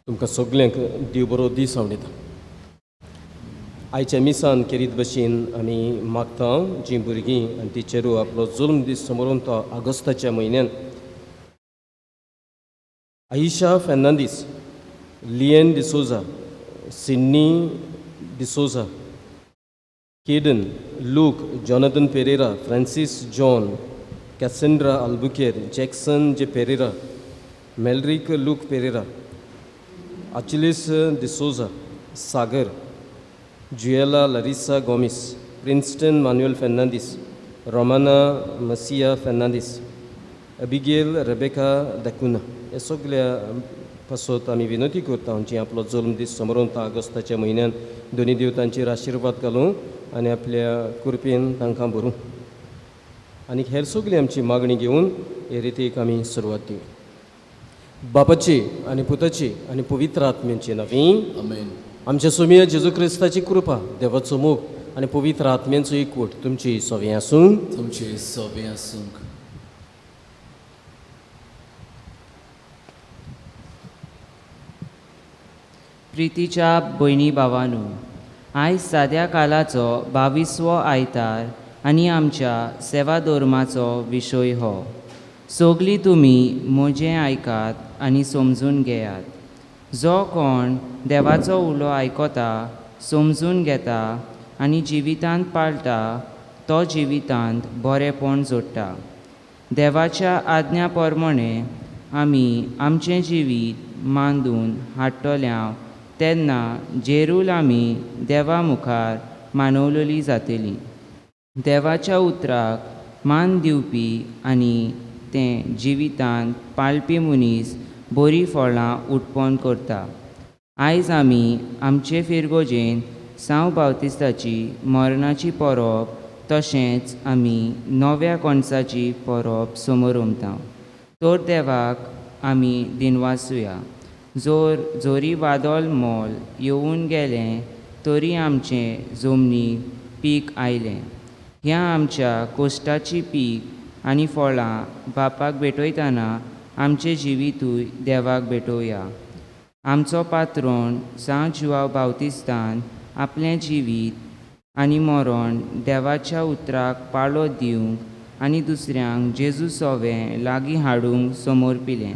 तुमकां सगल्यांक देव बरो दीस आवडीता. आयच्या मिसान केरीत भशेन आमी मागता जीं भुरगीं आनी टिचेरू आपलो जल्म दीस समोरून तो ऑगस्टाच्या म्हयन्यान Ayesha Fernandes, Leanne D'Souza, Sydney D'Souza, Kayden, Luke, Jonathan Pereira, Francis John, Cassandra Albuquerque, Jackson J Pereira, Melrick Luke Pereira, Achilles D'Souza, Sagar, Juela Larissa Gomes, Princeton Manuel Fernandes, Romana Macia Fernandes, Abigail Rebecca da Cunha, हे सगळ्या पासत आमी विनंती करता जी आपलो जल्म दीस समोरून ऑगस्टाच्या म्हयन्यान दोनी देव तांचेर आशिर्वाद घालूं आनी आपल्या कृपेन तांकां भरूं. आनी हेर सगळी आमची मागणी घेवन हे रितीक आमी सुरवात दिवं. बापाची आनी पुताची आनी पवित्र आत्म्याची नवी आमेन. आमच्या सोमिया जेजू क्रिस्ताची कृपा, देवाचो मोग आनी पवित्र आत्म्यांचो एकवट तुमची सगळीं आसूं. तुमचे सगळे आसूंक. प्रितीच्या भयणी भावांनो, आयज साद्या कालाचो 22वो आयतार आनी आमच्या सेवा धर्माचो विशय हो. सगळीं तुमी म्हजें आयकात आनी समजून घेयात. जो कोण देवाचो उलो आयकता, समजून घेता आनी जिवितांत पाळटा तो जिवितांत बरेपण जोडटा. देवाच्या आज्ञा प्रमाणे आमी आमचें जिवीत मांडून हाडटल्या तेन्ना जेरूल आमी देवा मुखार मानवलेली जातली. देवाच्या उतराक मान दिवपी आनी तें जिवितांत पाळपी मनीस बरी फळां उत्पन्न करता. आयज आमी आमचे फिरगोजेन सांव बावतिस्ताची मरणाची परब तशेंच आमी नव्या कणसाची परब समोर उमता. तर देवाक आमी दिनवासुया. जोरी वादळ मोल येवन गेलें तरी आमचें जमनीक पीक आयलें. ह्या आमच्या कोश्टाची पीक आनी फळां बापाक भेटयतना आमचें जिवितूय देवाक भेटोवया. आमचो पात्रोण सांत जुआंव बावतिस्तान आपलें जिवीत आनी मरण देवाच्या उतराक पाळो दिवंक आनी दुसऱ्यांक जेजू सोवें लागीं हाडूंक समोर पिलें.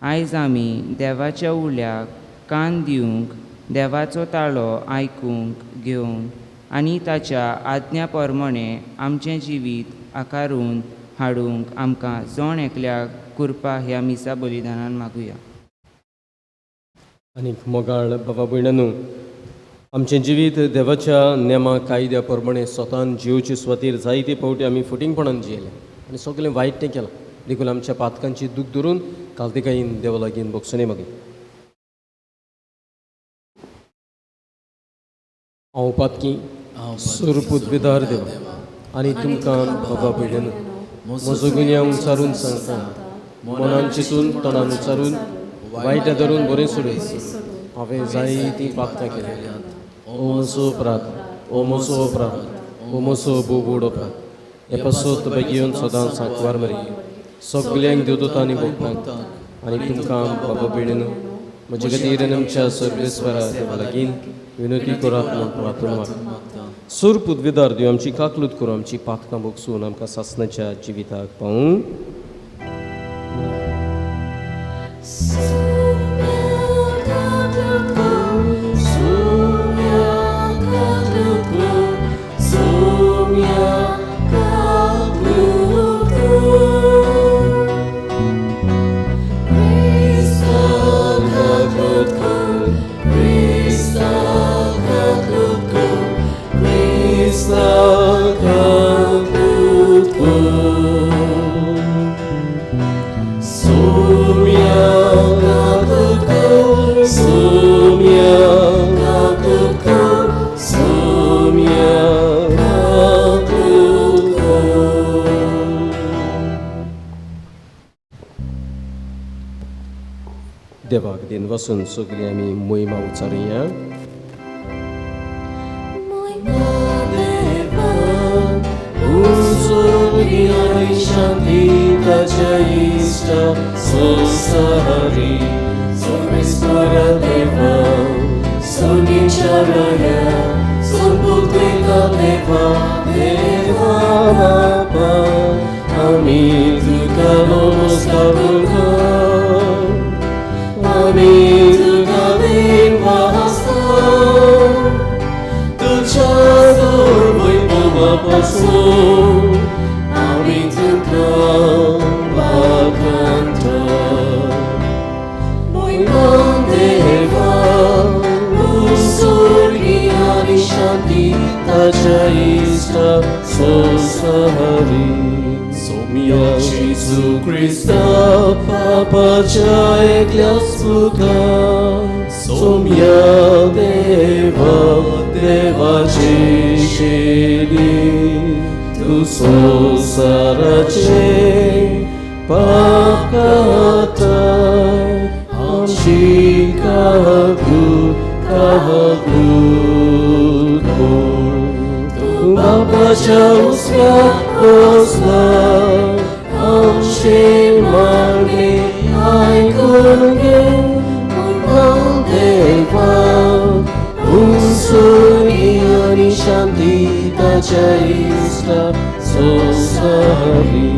आयज आमी देवाच्या उल्याक कान दिवंक, देवाचो ताळो आयकूंक घेवंक आनी ताच्या आज्ञा प्रमाणे आमचें जिवीत आकारून हाडूंक आमकां जोण एकल्याक कृपा ह्या मिसा बलिदानान मागुया. आनी मोगाळ बाबा भयणांनो, आमचें जिवीत देवाच्या नेमा कायद्या प्रमाणे स्वतान जिवचे सुवातेर जायते फावटी आमी फटींगपणान जियेले आनी सगळें वायट तें केलां. देखून आमच्या पातकांची दूख धरून कालतिकायेन देवा लागीं बोगसणे मागय. हांव पातकी स्वरूपूत विदार देवा आनी तुमकां बाबा भयणांनो म्हजो गुन्यांव उंचारून सांगता, मनान चिंतून तोंडान उच्चारून वायट धरून बरें सोडून हांवें जायतीं पातकां केल्यां. ओ म्हजो अपराध, ओ म्हजो अपराध, ओमोसो बोब उडोवपाक हे पासत बेगीन सदांच सांकवार मरी सगल्यांक देवदूतांनी भोगतांक आनी तुमकां बाबा बिणीन म्हजे खातीर आनी आमच्या सर्वेस्वरा देवा लागीं विनंती करात म्हूण प्रार्थना मागता सूर पुदविदार देव आमची काकलूत करूं आमची पातकां भोगसून आमकां सासणाच्या जिविताक पावूं देवाक दिन वचून सगळीं आमी मोहिमा उच्चारुया आमी तुका नमस्कार आमी तुका देवास्ता तुझ्या वैभवापासून आमी तुका वाखाणटा मोहिमा देवा स्वर्गी आनी शांती ताच्या इश्टा संसारी सोम्या जेजू क्रिस्ता पापाच्या एकल्या सुका सोम्या देवा देवाची शेली तू संसाराचे पाप काताय आमची काकू तू बापाच्या उस्वात पोचला आमचे मागणे ऐकून घे देवा उंचुनी आणि शांती ताच्या इष्टा संसारी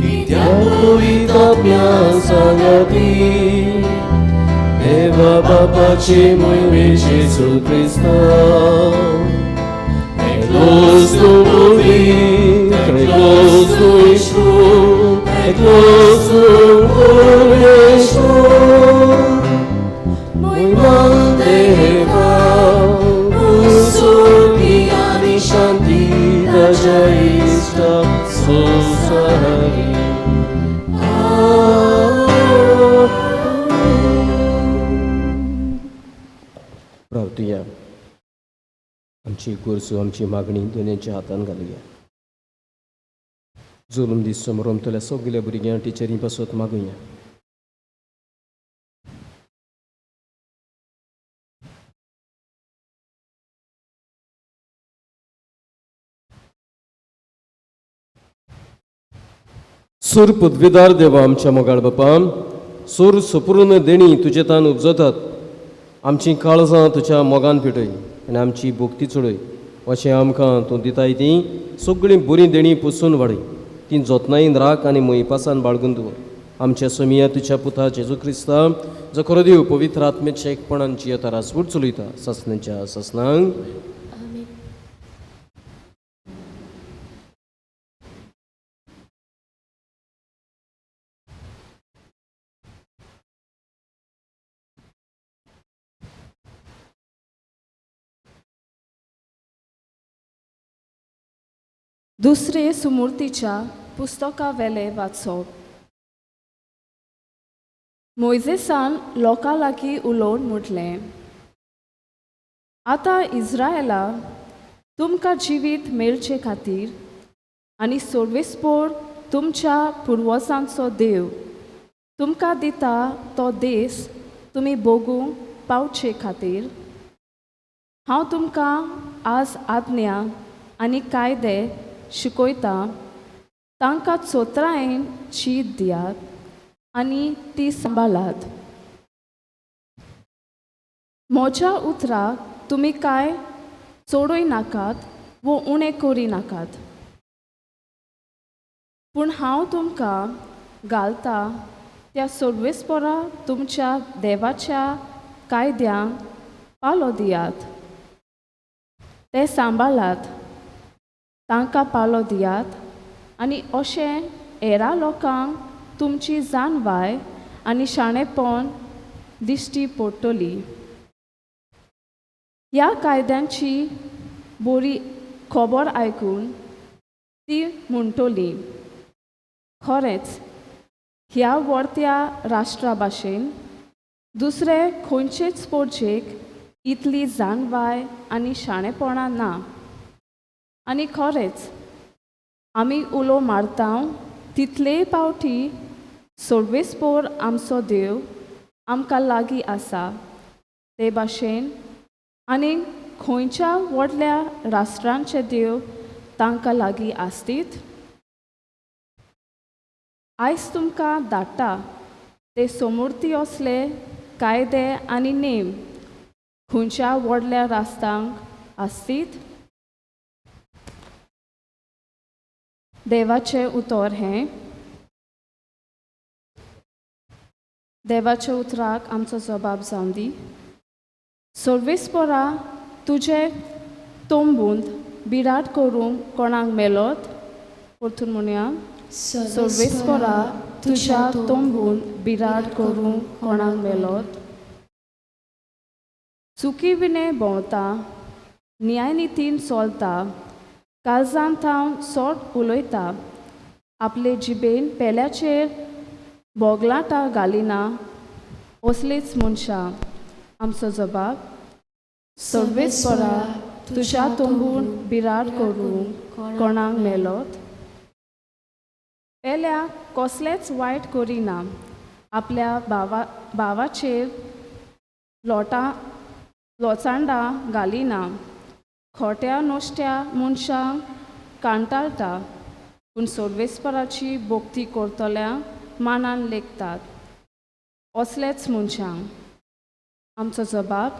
कित्याक पवित्रात्म्या सांगती देवा बापाचे मोहिमे जेजू Crysta Eklos tu Bui, Eklos tu Ishu, Eklos tu Ureshu. Moiman Deva, Usuki Ani Shanti Daja Ista Sosari. Pravduya. आमची गोरसू आमची मागणी दोन्यांच्या हातान घालुया जुलूम दीस समोर रमतल्या सगल्या भुरग्यां टिचरी पासत मागुया सूर पदवीदार देवा आमच्या मोगाळ बापा सूर सपूर्ण देणी तुजे तान उपजतात आमची काळजां तुज्या मोगान पिटय आनी आमची भोगती चडय अशें आमकां तूं दिताय ती सगळीं बरीं देणी पुसून वाडय ती जतनायेन राख आनी मोहिपासान बाळगून दवर आमच्या समिया तुज्या पुता जेजू क्रिस्ता जो खरो देव पवित्र आत्मेच्या एकपणान जियेता राजवट चलयता ससनाच्या ससनांक दुसरे सुमूर्तीच्या पुस्तका वेले वाचप मोइजेसान लोकां लागीं उलोवन म्हटलें आतां इस्रायला तुमकां जिवीत मेळचे खातीर आनी सर्वेस्पोर तुमच्या पुर्वजांचो देव तुमकां दिता तो देस तुमी भोगूंक पावचे खातीर हांव तुमकां आज आज्ञा आनी कायदे शिकयता तांकां चोत्रायेन शीत दियात आनी ती सांबाळात. म्हज्या उतराक तुमी कांय चोडूय नाकात वो उणें करी नाकात. पूण हांव तुमकां घालता त्या सर्वेस्परा तुमच्या देवाच्या कायद्यांक पालो दियात. ते सांबाळात, तांकां पालो दियात आनी अशें हेरा लोकांक तुमची जानवाय आनी शाणेपण दिश्टी पडटली. ह्या कायद्यांची बरी खबर आयकून ती म्हणटली, खरेंच ह्या वर्त्या राष्ट्रा भाशेन दुसरे खंयचेच पोरचेक इतली जानवाय आनी शाणेपणां ना. आनी खरेंच आमी उलो मारता तितलेय पावटी सर्वेस्पोर आमचो देव आमकां लागीं आसा. ते भाशेन आनी खंयच्या व्हडल्या राष्ट्रांचे देव तांकां लागीं आसतीत. आयज तुमकां धाडटा ते समृद्धी असले कायदे आनी नेम खंयच्या व्हडल्या राष्ट्रांक आसतीत. देवाचें उतर हें. देवाच्या उतराक आमचो जबाब जावन दी. सर्वेस्परा तुजे तोंबूंत बिराड करूंक कोणाक मेलोत. परतून म्हणया, सर्वेस्परा तुज्या तोंबूंत बिराड करूंक कोणाक मेलोत. चुकी विणे भोंवता, न्यायनितीन चलता, काळजांत हांव सोट उलयता, आपले जिबेन पेल्याचेर बोगलाटा घालिना असलीच मनशां. आमचो जबाब, सर्वेस्परा तुज्या तोंबून बिराड करूंक कोणाक मेलोत. पेल्या कसलेंच वायट करिना, आपल्या भावाचेर लोचांडां घालिना, खोट्या नोश्ट्या मनशांक कांटाळटा, पूण सर्वेस्पराची भोक्ती करतल्यांक मानान लेखतात. असलेच मनशांक. आमचो जबाब,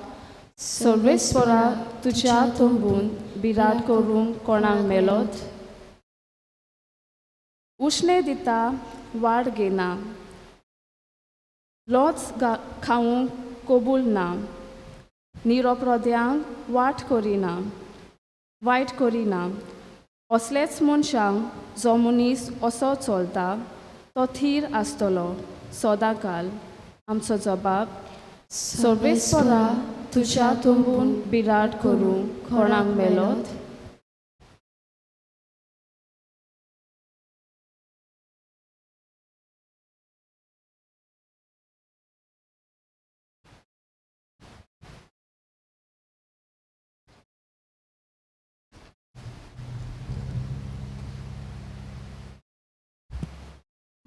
सर्वेस्परा तुज्या तोंबून बिराड करूंक कोणाक मेलोत. उश्णे दिता वाड घेना, लोच खावूंक कबूल ना, निरोपरोद्यांक वायट करिना. असलेच मनशांक जो मनीस असो चलता तो थीर आसतलो सदांकाल. आमचो जबाब, सर्वेस्परा तुज्या तोंबून बिराड करूंक कोणाक मेलोत.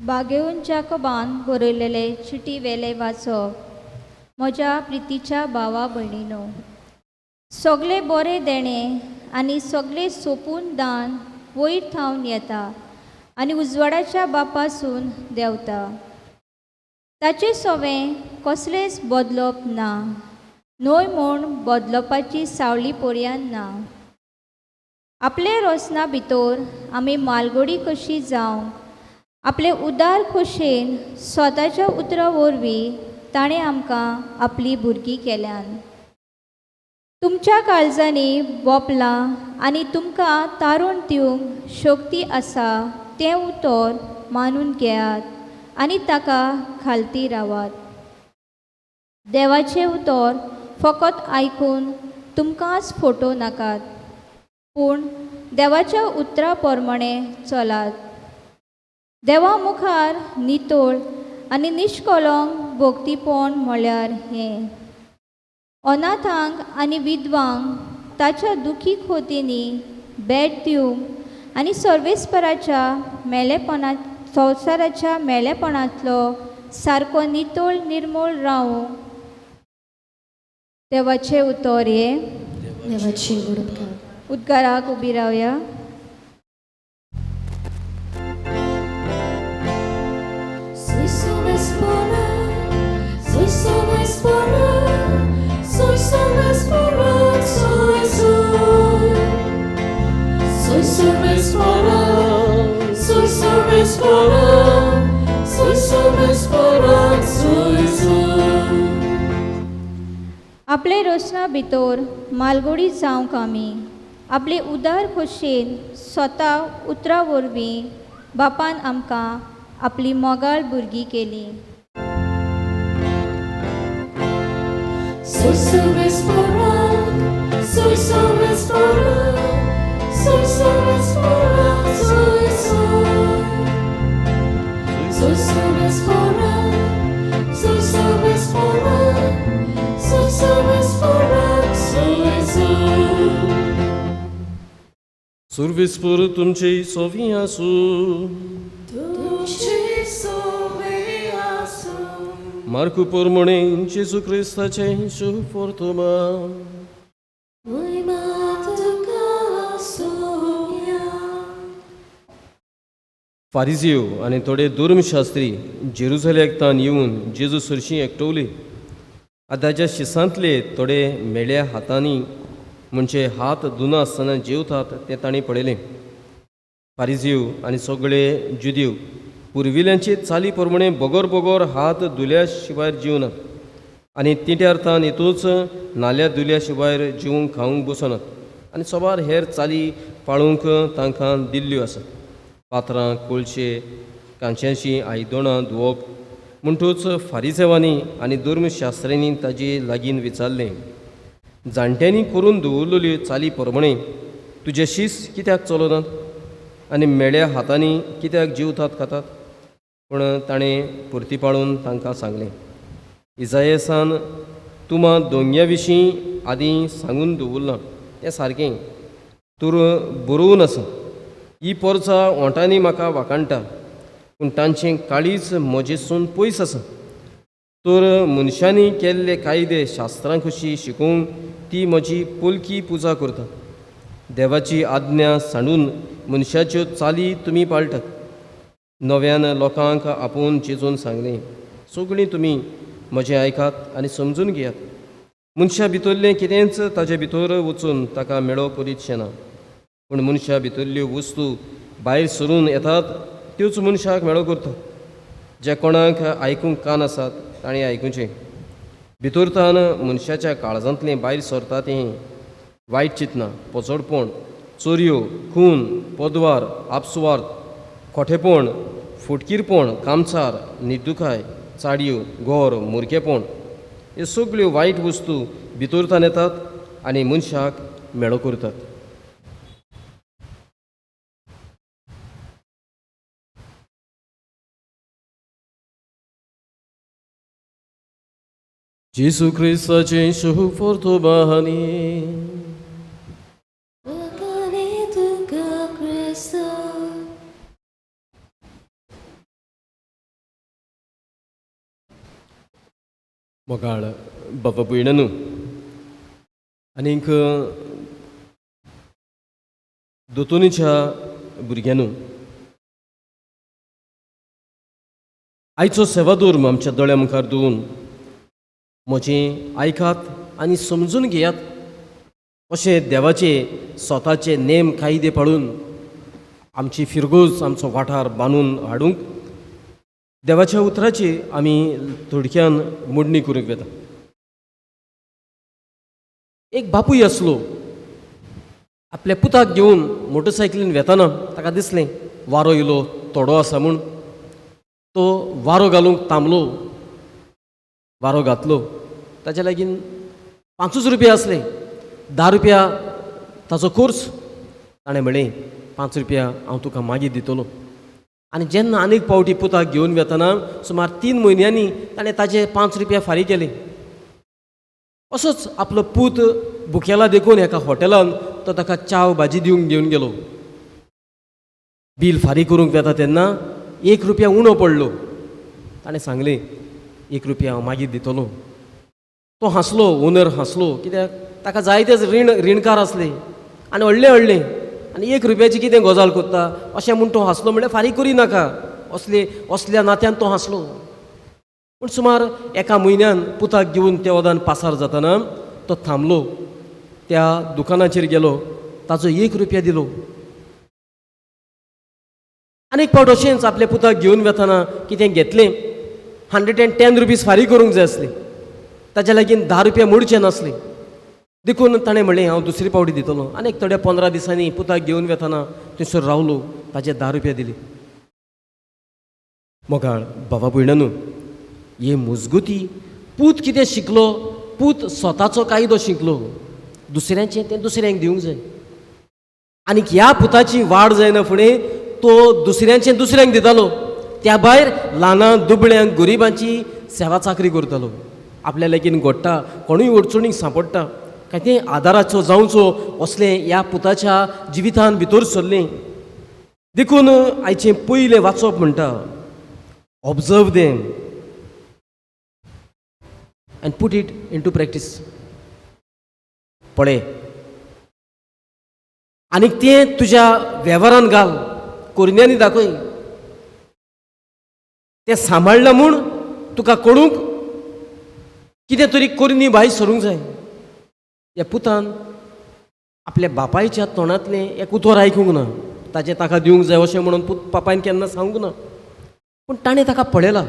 बागेऊन जाकोबान बरयलेले चिटी वेले वाचप. म्हज्या प्रितीच्या भावा भयणीनो, सगळे बरे देणे आनी सगळे सोपून दान वयर थावन येता आनी उजवाडाच्या बापासून देंवता. ताचे सोवें कसलेंच बदलप ना, न्हय म्हूण बदलपाची सावळी पर्यान ना. आपले रोसना भितर आमी मालगडी कशी जावंक, आपले उदार खोशेन स्वताच्या उतरा वरवीं ताणें आमकां आपली भुरगीं केल्यान. तुमच्या काळजांनी बोपलां आनी तुमकां तारून दिवंक शक्ती आसा तें उतर मानून घेयात आनी ताका खालती रावात. देवाचें उतर फकत आयकून तुमकांच फोटो नाकात, पूण देवाच्या उतरा प्रमाणें चलात. देवा मुखार नितळ आनी निश्कलंक भोक्तीपण म्हळ्यार हें. अनाथांक आनी विधवांक ताच्या दुखी खोतींनी भेट दिवंक आनी सर्वेस्पराच्या संवसाराच्या मेलेपणांतलो सारको नितळ निर्मळ रावंक. देवाचें उतर हें. देवाची उडोवप. उद्गाराक उबी रावया. Soy solo espora, soy solo espora, soy solo espora, soy soy. Soy solo espora, soy solo espora, soy solo espora, soy soy. आपले रोसना भितर मालगोडी जावंक आमी आपले उदार खोशेन स्वता उतरा वरवीं बापान आमकां आपली मोगाळ भुरगीं केली. Soy solo espora, soy solo espora, soy solo espora, soy soy. Soy solo espora, soy solo espora, soy solo espora, soy soy. Survispor तुमचे सोवी आसू. Tuci soviasu, मार्कू पोरमणे जेजू क्रिस्ताचे शुभ वर्तमा. muy matuka soya. फारिजियो आनी थोडे धर्मशास्त्री जेरुसलेतान येवन जेजू सरशीं एकटवले. आतांच्या शिसांतले थोडे मेळ्या हातांनी म्हणजे हात धुना आसतना जेवतात तें तांणी पळयलें. फारिजियो आनी सगळे जुदिव पुर्विल्यांचे चाली प्रमाणे बोगोर बोगोर हात धुल्या शिवाय जेवनात आनी तिट्यार तान हेतूच नाल्या धुल्या शिवाय जेवंक खावंक बसनात आनी सोबार हेर चाली पाळूंक तांकां दिल्ल्यो आसात. पात्रां कोळशे कांश्याचीं आयदनां धुवप म्हणटूच फारिसेवांनी आनी धर्मशास्त्र्यांनी ताजे लागीं विचारलें, जाणट्यांनी करून दवरलेल्यो चाली प्रमाणे तुजे शीस कित्याक चलनात आनी मेळ्या हातांनी कित्याक जेवतात खातात. पूण ताणें परतीपाळून तांकां सांगलें, इजायासान तुमां दोंग्या विशीं आदीं सांगून दवरलां तें सारकें. तर बरोवन आसा, ही पोरसां ओंटांनी म्हाका वाकाणटा पूण तांचें काळीज म्हजेसून पयस आसा. तर मनशांनी केल्ले कायदे शास्त्रां कशी शिकोवंक ती म्हजी पोलकी पुजा करता. देवाची आज्ञा सांडून मनशाच्यो चाली तुमी पाळटात. नव्यान लोकांक आपोवन जेजून सांगलें, सगळीं तुमी म्हजें आयकात आनी समजून घेयात. मनशा भितरलें कितेंच ताजे भितर वचून ताका मेळो करीतशें ना. पूण मनशा भितरल्यो वस्तू भायर सरून येतात त्योच मनशाक मेळो करतात. जे कोणाक आयकूंक कान आसात ताणें आयकुचें. भितरतान मनशाच्या काळजांतलें भायर सरता तें वायट चिंतना, पोचडपण, चोरयो, खून, पदवार, आपसुवार्त, खोटेपण, फुटकीरपण, कामचार, निर्दुखाय, चाडयो, घोर, मुरकेपण ह्यो सगळ्यो वायट वस्तू भितरतान येतात आनी मनशाक मेळो करतात. जेजू क्रिस्ताचे शुभ वर्तमानी. Tuka Cristo. मोगाळ बाबा भयणानू, आनीक दोतोनीच्या भुरग्यांनू, आयचो सेवादोर आमच्या दोळ्या मुखार दवरून म्हजें आयकात आनी समजून घेयात. अशें देवाचे स्वताचे नेम कायदे पाळून आमची फिरगोज आमचो वाठार बांदून हाडूंक देवाच्या उतराची आमी थोडक्यान मोडणी करूंक येता. एक बापूय आसलो, आपल्या पुताक घेवन मोटरसायकलीन वेताना ताका दिसलें वारो येयलो तोडो आसा म्हूण. तो वारो घालूंक थांबलो, वारो घातलो. ताच्या लागीं 5 रुपया आसले. 10 रुपया ताचो कोर्स. ताणें म्हणलें 5 रुपया हांव तुका मागीर दितलो. आनी जेन्ना आनीक पावटी पुताक घेवन वेतना सुमार 3 म्हयन्यांनी ताणें ताचे 5 रुपया फारीक केले. असोच आपलो पूत भुकेला देखून एका हॉटेलान तो ताका चाव भाजी दिवंक घेवन गेलो. बील फारीक करूंक वेता तेन्ना 1 रुपया उणो पडलो. ताणें सांगलें 1 रुपया हांव मागीर दितलो. तो हांसलो, ओनर हांसलो, कित्याक ताका जायतेच रीणकार आसले आनी व्हडलें आनी 1 रुपयाची कितें गजाल करता अशें म्हूण तो हांसलो म्हणल्यार फारीक करी नाका असल्या नात्यान तो हांसलो. पूण सुमार एका म्हयन्यान पुताक घेवन त्या वदान पासार जाताना तो थांबलो, त्या दुकानाचेर गेलो, ताचो 1 रुपया दिलो. आनीक फावट अशेंच आपल्या पुताक घेवन वेताना कितें घेतलें, 110 रुपीज फारीक करूंक जाय आसली, ताच्या लागीं 10 रुपया मोडचे नासले. देखून ताणें म्हणलें हांव दुसरी पावटी दितलो. आनीक थोड्या 15 दिसांनी पुताक घेवन वेताना थंयसर रावलो, ताचे 10 रुपया दिले. मोगाळ बाबा भयणानू, हे मजगुती पूत कितें शिकलो, पूत स्वताचो कायदो शिकलो, दुसऱ्याचें तें दुसऱ्यांक दिवंक जाय. आनीक ह्या पुताची वाड जायना फुडें तो दुसऱ्यांचें दुसऱ्यांक दितालो. त्या भायर ल्हानां दुबळ्यांक गरिबांची सेवा चाकरी करतालो. आपल्या लागीन घडटा, कोणूय अडचणीक सांपडटा काय तें आदाराचो जावचो असलें ह्या पुताच्या जिवितान भितर सरलें. देखून आयचें पयलें वाचप म्हणटा, observe them and put it into practice. पळय आनीक तें तुज्या वेव्हारान घाल, कोरन्यांनी दाखय. तें सांबाळलां म्हूण तुका कळूंक कितें तरी कोरनी भायर सरूंक जाय. ह्या पुतान आपल्या बापायच्या तोंडांतलें एक उतर आयकूंक ना, ताजें ताका दिवंक जाय अशें म्हणून बापायन केन्ना सांगूंक ना. पूण ताणें ताका पळयलां,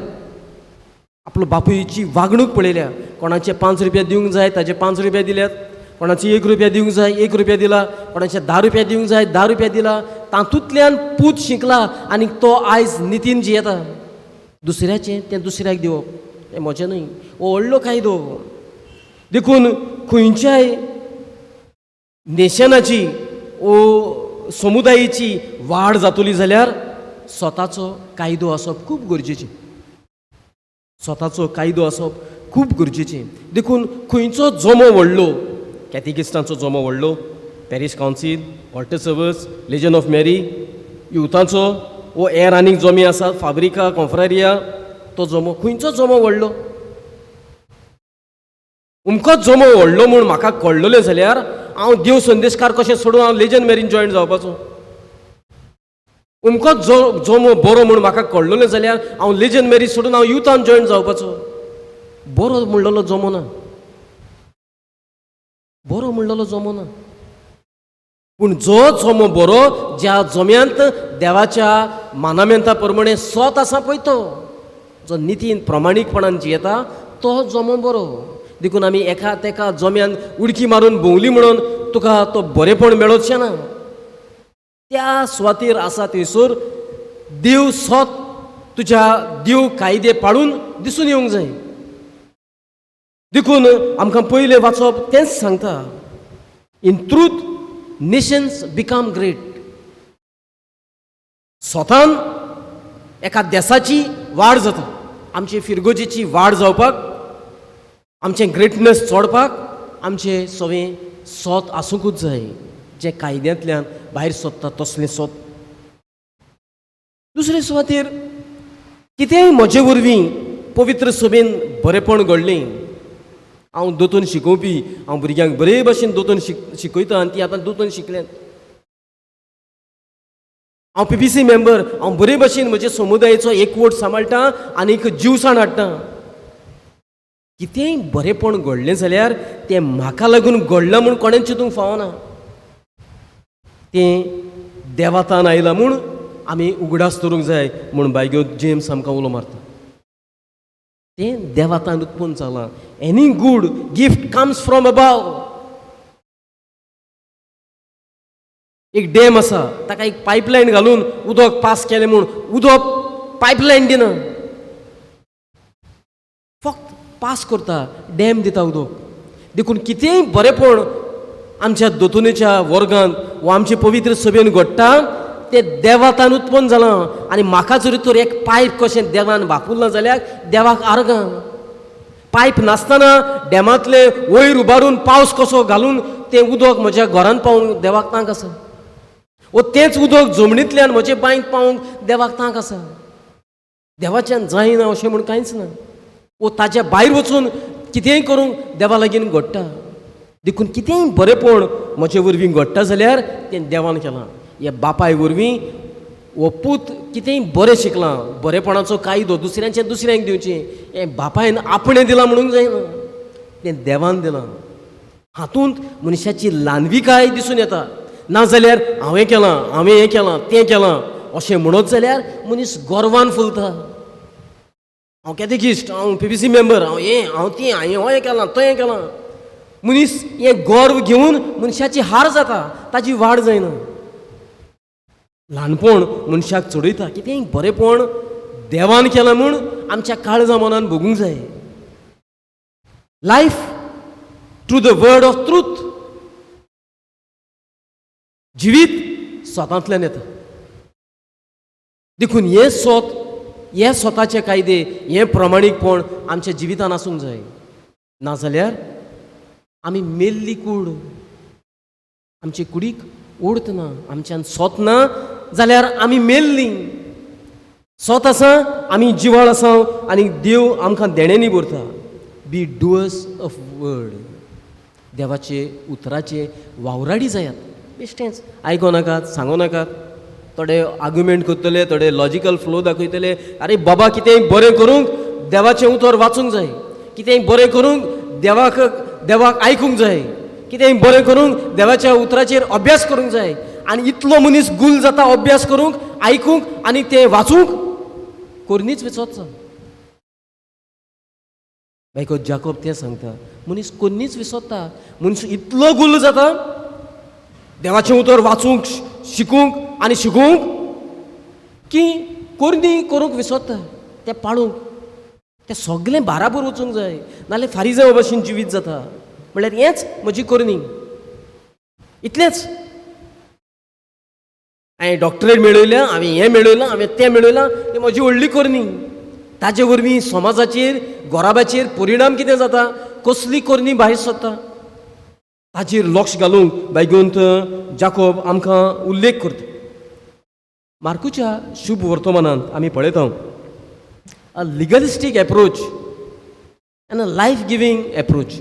आपलो बापूयची वागणूक पळयल्या. कोणाचे 5 रुपया दिवंक जाय ताजे 5 रुपया दिल्यात, कोणाचे 1 रुपया दिवंक जाय 1 रुपया दिला, कोणाचे 10 रुपया दिवंक जाय 10 रुपया दिला. तातूंतल्यान पूत शिकला आनीक तो आयज नितीन जियेता. दुसऱ्याचें तें दुसऱ्याक दिवप हें म्हजें न्हय, हो व्हडलो कायदो. देखून खंयच्याय नेशनाची वो समुदायाची वाड जातली जाल्यार स्वताचो कायदो आसप खूब गरजेचें. स्वताचो कायदो आसप खूब गरजेचें. देखून खंयचो जमो व्हडलो, कॅथिकिस्टांचो जमो व्हडलो, parish council, altar servers, Legion of Mary, युथाचो वो हेर आनीक जमी आसात, फाब्रिका, कॉन्फ्रारिया, तो जमो खंयचो जमो व्हडलो. उमकोच जमो व्हडलो म्हूण म्हाका कळ्ळलें जाल्यार हांव देव संदेशकार कशें सोडून हांव लेजन मॅरीन जॉयन जावपाचो. उमकोच जमो बरो म्हूण म्हाका कळ्ळलें जाल्यार हांव लेजन मॅरी सोडून हांव युथान जॉयन जावपाचो. बरो म्हणलेलो जमो ना, बरो म्हणलेलो जमो ना. पूण जो जमो बरो, ज्या जम्यांत देवाच्या मानामेंता प्रमाणे सोत आसा पळय, तो जो नितीन प्रमाणीकपणान जियेता तो जमो बरो. देखून आमी एका तेका जम्यान उडकी मारून भोंवली म्हणून तुका तो बरेपण मेळोचें ना. त्या सुवातेर आसा थंयसर देव सोत तुज्या देव कायदे पाळून दिसून येवंक जाय. देखून आमकां पयलें वाचप तेंच सांगता, in truth nations become great. स्वतान एका देशाची वाड जाता. आमचे फिरगोजेची वाड जावपाक, आमचें ग्रेटनेस चोडपाक आमचें सगळें सोत आसूंकूच जाय, जें कायद्यांतल्यान भायर सोदता तसलें सोत. दुसरे सुवातेर कितेंय म्हजे वरवीं पवित्र सभेन बरेपण घडलें. हांव दोतोन शिकोवपी, हांव भुरग्यांक बरे भाशेन दोतोन शिकयता आनी ती आतां दोतोन शिकल्यात. हांव PPC मेंबर, हांव बरे भाशेन म्हज्या समुदायाचो एकवट सांबाळटा आनीक जीवसाण हाडटा. कितेंय बरेपण घडलें जाल्यार तें म्हाका लागून घडलां म्हूण कोणें चिंतूंक फावना. तें देवातान आयलां म्हूण आमी उगडास धरूंक जाय म्हूण बायग्यो जेम्स आमकां उलो मारता. तें देवातान उत्पन्न जालां. Any good gift comes from above. एक डॅम आसा, ताका एक पायपलायन घालून उदक पास केलें म्हूण उदक पायपलायन दिना, फक्त पास करता, डॅम दिता उदक. देखून कितेंय बरेपण आमच्या दोतोनेच्या वर्गांत वा आमचे पवित्र सभेन घडटा तें देवातान उत्पन्न जालां. आनी म्हाका जरी तर एक पायप कशें देवान वापरलां जाल्यार देवाक आर्गां. पायप नासतना डॅमांतले वयर उबारून पावस कसो घालून तें उदक म्हज्या घरांत पावूंक देवाक तांक आसा. वो तेंच उदक जमनींतल्यान म्हजे बांयत पावूंक देवाक तांक आसा. देवाच्यान जायना अशें म्हूण कांयच ना. वो ताच्या भायर वचून कितेंय करूंक देवा लागीं घडटा. देखून कितेंय बरेपण म्हजे वरवीं घडटा जाल्यार तें देवान केलां. हे बापाय वरवीं हो पूत कितेंय बरें शिकलां, बरेपणाचो कायदो दुसऱ्यांचें दुसऱ्यांक दिवचें, हें बापायन आपणें दिलां म्हणूंक जायना, तें देवान दिलां. हातूंत मनशाची ल्हानविकाय दिसून येता. नाजाल्यार हांवें केलां, हांवें हें केलां, तें केलां अशें म्हणत जाल्यार मनीस गर्वान फुलता. हांव कॅटेकिस्ट, हांव PBC मेंबर, हांव तें, हांवें हें केलां, तें केलां. मनीस हें गर्व घेवन मनशाची हार जाता, ताजी वाड जायना. ल्हानपण मनशाक चडयता. कितेंय बरेपण देवान केलां म्हूण आमच्या काळजा मनान भोगूंक जाय. Life through the word of truth. जिवीत स्वतांतल्यान येता. देखून हे स्वताचे कायदे, हे प्रमाणीकपण आमच्या जिवितान आसूंक जाय. नाजाल्यार आमी मेल्ली कूड, आमचे कुडीक उडत ना, आमच्यान सोत ना जाल्यार आमी मेल्लीं. सोत आसा आमी जिवाळ आसा आनी देव आमकां देण्यांनी भरता. बी डुअर्स ऑफ वर्ड. देवाचे उतराचे वावराडी जायात. बेश्टेंच आयको नाकात, सांगो नाकात. थोडे आर्ग्युमेंट करतले, थोडे लॉजिकल फ्लो दाखयतले. अरे बाबा, कितेंय बरें करूंक देवाचें उतर वाचूंक जाय, कितेंय बरें करूंक देवाक आयकूंक जाय, कितेंय बरें करूंक देवाच्या उतराचेर अभ्यास करूंक जाय. आनी इतलो मनीस गुल जाता अभ्यास करूंक, आयकूंक आनी तें वाचूंक, कोरणीच विसरता. बायको जाकोब तें सांगता, मनीस कोरणीच विसरता. मनीस इतलो गुल जाता देवाचें उतर वाचूंक, शिकूंक आनी शिकूंक की कोरनी करूंक विसरता. तें पाळूंक, तें सगळें बाराबर वचूंक जाय, नाल्यार फारिजांवा भाशेन जिवीत जाता. म्हळ्यार हेंच म्हजी कोरनी, इतलेंच. हांवें डॉक्टरेट मेळयल्या, हांवें हें मेळयलां, हांवें तें मेळयलां, तें म्हजी व्हडली कोरनी. ताजे वरवीं समाजाचेर, गोराबाचेर परिणाम कितें जाता, कसली कोरनी भायर सरता, ताचेर लक्ष घालूंक बायगोंत जाकोब आमकां उल्लेख करता. मार्कूच्या शुभ वर्तमानांत आमी पळयता अ लिगलिस्टीक एप्रोच एन अ लायफ गिवींग एप्रोच.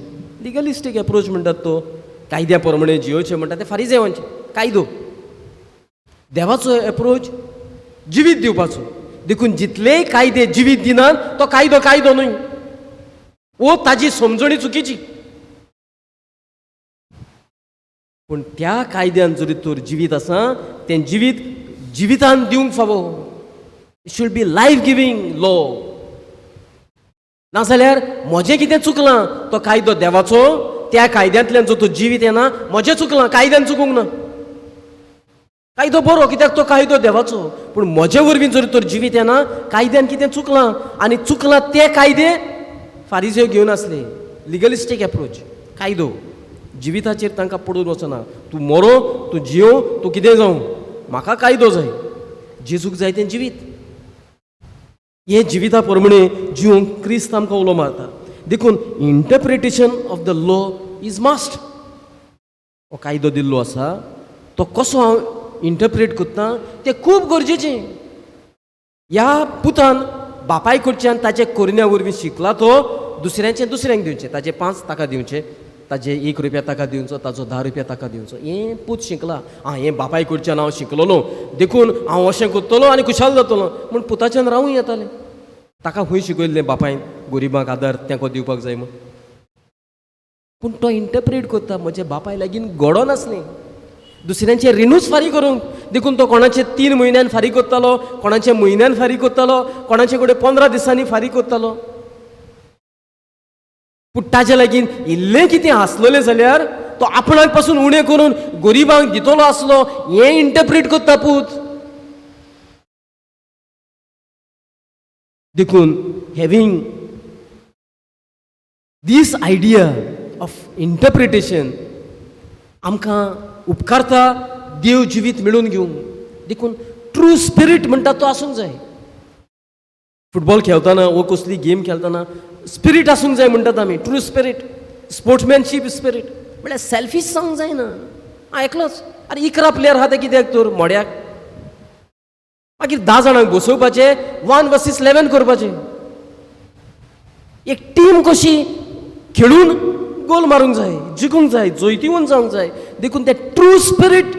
लिगलिस्टीक एप्रोच म्हणटात तो कायद्या प्रमाणे जियोचें म्हणटा तें फारिजेवांचें कायदो. देवाचो एप्रोच जिवीत दिवपाचो. देखून जितलेय कायदे जिवीत दिनात तो कायदो न्हय, वो ताजी समजणी चुकीची. पूण त्या कायद्यान जरी तर जिवीत आसा, तें जिवितान दिवंक फावो. It should be life giving law. नाजाल्यार म्हजें कितें चुकलां तो कायदो देवाचो, त्या कायद्यांतल्यान जो तो जिवीत येना, म्हजें चुकलां, कायद्यान चुकूंक ना. कायदो बरो कित्याक तो कायदो देवाचो, पूण म्हजे वरवीं जर तर जिवीत येना, कायद्यान कितें चुकलां आनी चुकलां ते कायदे फारिजेव घेवन आसले. लिगलिस्टीक एप्रोच. कायदो जिविताचेर तांकां पडून वचना. तूं मरो, तूं जियो, तूं कितें जावं, म्हाका कायदो जाय. जेजूक जाय तें जिवीत. हे जिविता प्रमाणे जिवंक क्रिस्त आमकां उलो मारता. देखून interpretation of the law is must. हो कायदो दिल्लो आसा, तो कसो हांव इंटरप्रेट करता तें खूब गरजेचें. ह्या पुतान बापाय कडच्यान ताचे कोरन्या वरवीं शिकला तो दुसऱ्यांचें दुसऱ्यांक दिवचें. ताचे 5 ताका दिवचे, ताजे 1 रुपया ताका दिवचो, ताचो 10 रुपया ताका दिवचो. हें पूत शिकला. हें बापाय कडच्यान हांव शिकलोलो, देखून हांव अशें करतलो आनी खुशाल जातलो म्हूण पुताच्यान रावूं येतालें. ताका खंय शिकयल्लें बापायन गरिबांक आदार तेंको दिवपाक जाय म्हूण. पूण तो इंटरप्रेट करता म्हजे बापाय लागीं घडो नासलें. दुसऱ्यांचे रिणूच फारीक करूंक. देखून तो कोणाचे 3 म्हयन्यान फारीक करतालो, कोणाचे म्हयन्यान फारीक करतालो, कोणाचे कडेन 15 दिसांनी फारीक करतालो. पूण ताचे लागीं इल्लें कितें आसलेलें जाल्यार तो आपणाक पासून उणें करून गरिबांक दितलो आसलो, हें इंटरप्रीट करता पूत. देखून having this idea of interpretation आमकां उपकारता देव जिवीत मेळून घेवंक. देखून ट्रू स्पिरीट म्हणटा तो आसूंक जाय. फुटबॉल खेळटाना वो कसली गेम खेळटाना स्पिरीट आसूंक जाय म्हणटात आमी. True spirit, sportsmanship spirit. म्हळ्यार सेल्फीश जावंक जायना. एकलोच. आरे 11 प्लेयर आहा ते कित्याक तर मोड्याक. मागीर 10 जाणांक बसोवपाचे, 1 वर्सीस 11 करपाचें. एक टीम कशी खेळून गोल मारूंक जाय, जिखूंक जाय, जोयतीवून जावंक जाय. देखून ते true spirit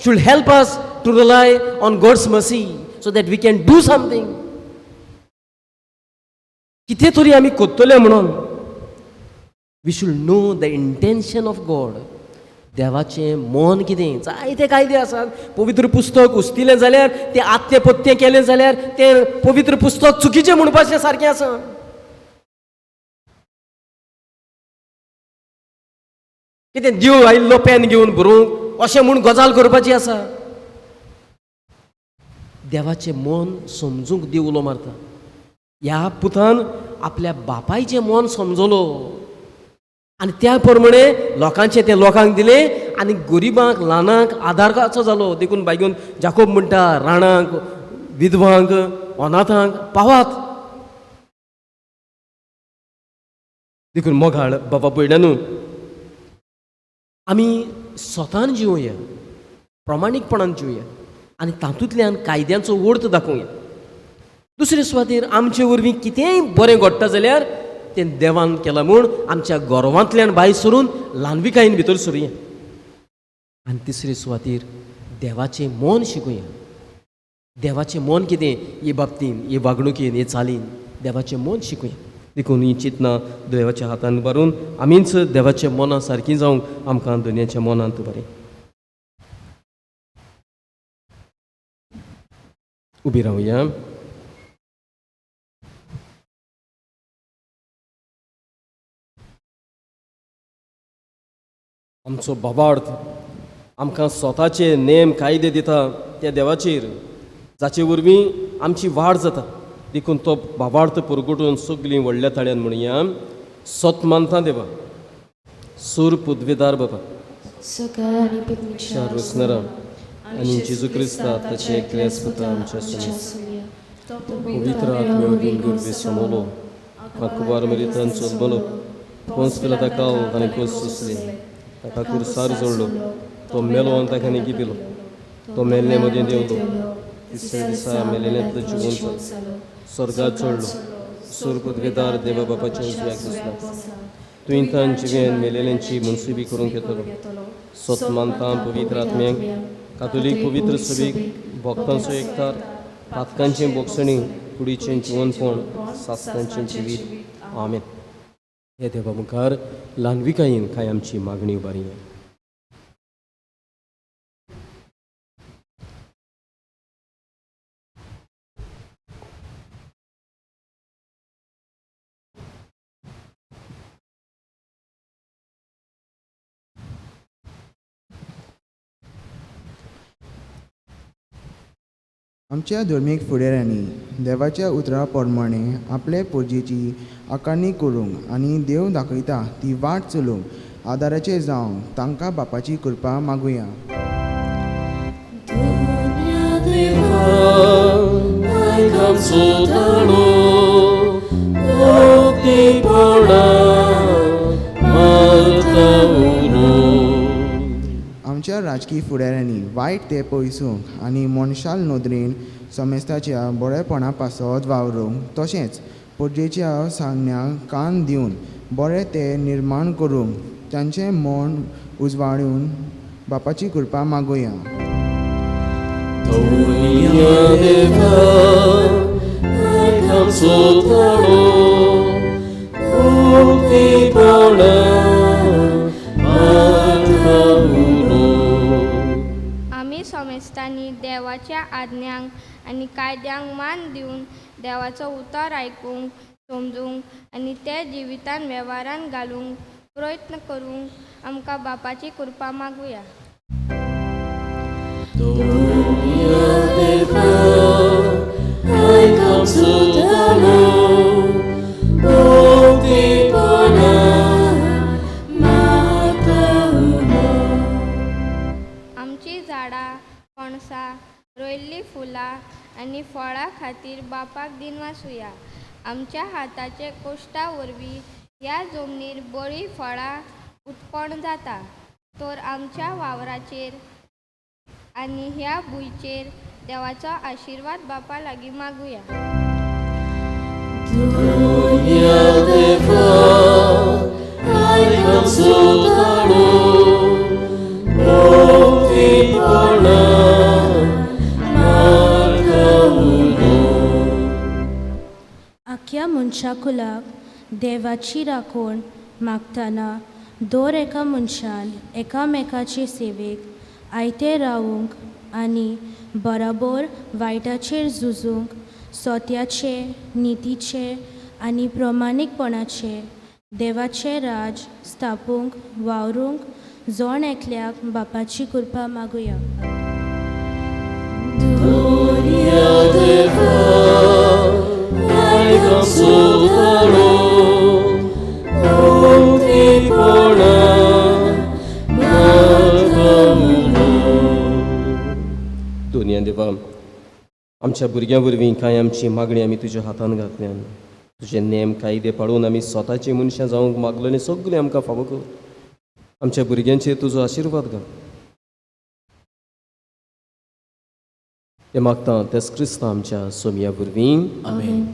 should help us to rely on God's mercy so that we can do something. कितें तरी आमी कोत्तले म्हणून we should know the intention of God. देवाचें मन कितें. जायते कायदे आसात. पवित्र पुस्तक उस्तिलें जाल्यार तें आत्तें पत्तें केलें जाल्यार तें पवित्र पुस्तक चुकीचें म्हणपाचें सारकें आसा. कितें देव आयिल्लो पेन घेवन बरोवंक अशें म्हूण गजाल करपाची आसा. देवाचें मन समजूंक देव उलो मारता. ह्या पुतान आपल्या बापायचें मन समजलो आनी त्या प्रमाणे लोकांचें तें लोकांक दिलें आनी गरिबांक ल्हानांक आदाराचो जालो. देखून बायगून जाकोब म्हणटा राणांक, विधवांक, अनाथांक पावात. देखून मोगाळ बाबा पयल्यानू आमी स्वतान जिवया, प्रमाणीकपणान जिवया आनी तातूंतल्यान कायद्यांचो अर्थ दाखोवया. दुसरे सुवातेर आमचे वरवीं कितेंय बरें घडटा जाल्यार तें देवान केलां म्हूण आमच्या गोरवांतल्यान भायर सरून ल्हानविकायेन भितर सरुया. आनी तिसरे सुवातेर देवाचें मन शिकुया. देवाचें मन कितें हे बाबतीन, हे वागणुकेन, हे चालीन देवाचें मन शिकुया. देखून ही चिंतना देवाच्या हातान बारून आमीच देवाच्या मना सारकीं जावंक आमकां दुनियाच्या मनांत बरें. उबी रावया. आमचो बाबार्थ आमकां स्वताचे नेम कायदे दिता त्या देवाचेर, जाचे वरवीं आमची वाड जाता. देखून तो बाबार्थ परगटून सगळीं व्हडल्या ताळ्यान म्हणया. सत मानता देवा, सूर पुद्वेदार बाबा, सकाळी पिकनिकच्या रुसणारा आनी जेजू क्रिस्ता ताचे एकल्याच पुता आमच्या सुन्या पवित्र आत्म्यावरवीं गुरवे समोलो आकुबार मरितान चोलबलो पोंस पिलाता काल आनी कोस सुसले ताका कुरसार जोडलो. तो मेलो आनी ताका निगी पिलो. तो मेल्ले मदें देंवलो. तिसऱ्या दिसा मेलेल्यांतलो जिवंत जालो. स्वर्गात चडलो. सूर पुद्वेदार देवा बापाच्या उजव्याक बसला. तुयेंतान जिवेन मेलेल्यांची मनसुबी करूंक येतलो. सत मानता पवित्र आत्म्यांक, कातोलीक पवित्र सभेक, भक्तांचो एकठार, पातकांचें बोगसणी, कुडीचें जिवनपण, सासणांचें जिवीत. आमेन. हे देवा मुखार ल्हानविकायेन काय आमची मागणी उबारी. आमच्या धर्मीक फुडाऱ्यांनी देवाच्या उतरा प्रमाणे आपले पोरजेची आकारणी करूंक आनी देव दाखयता ती वाट चलोवंक आदाराचे जावं तांकां बापाची कृपा मागुया. आमच्या राजकीय फुडाऱ्यांनी वायट ते पयसूंक आनी मनशाल नदरेन समेस्ताच्या बरेपणा पासत वावरूंक तशेंच पोरजेच्या सांगण्यांक कान दिवन बरें ते निर्माण करूंक तांचें मन उजवाडून बापाची कृपा मागुया. आमी समेस्तांनी देवाच्या आज्ञांक आनी कायद्यांक मान दिवन देवाचो उतर आयकूंक, समजूंक आनी ते जिवितान वेव्हारान घालूंक प्रयत्न करूंक आमकां बापाची कृपा मागुया. आमची झाडां, पणसां, रोयल्लीं फुलां आनी फळां खातीर बापाक दिन वासुया. आमच्या हाताचे कश्टा वरवीं ह्या जमनीर बरीं फळां उत्पन्न जाता. तर आमच्या वावराचेर आनी ह्या भुंयचेर देवाचो आशिर्वाद बापा लागीं मागुया. मनशाकुलाक देवाची राखण मागतना दर एका मनशान एकामेकाचे सेवेक आयते रावूंक आनी बराबर वायटाचेर झुजूंक सोत्याचे नितीचे आनी प्रमाणीकपणाचे देवाचे राज स्थापूंक वावरूंक जोण एकल्याक बापाची कृपा मागुया. दोनिया देवा, आमच्या भुरग्यां वरवीं कांय आमची मागणी आमी तुज्या हातान घातल्यान तुजे नेम कायदे पाळून आमी स्वताची मनशां जावंक मागलो आनी सगळें आमकां फावो कर. आमच्या भुरग्यांचेर तुजो आशिर्वाद घाल. हें मागता तेच क्रिस्त आमच्या सोमया वरवीं. आमेन.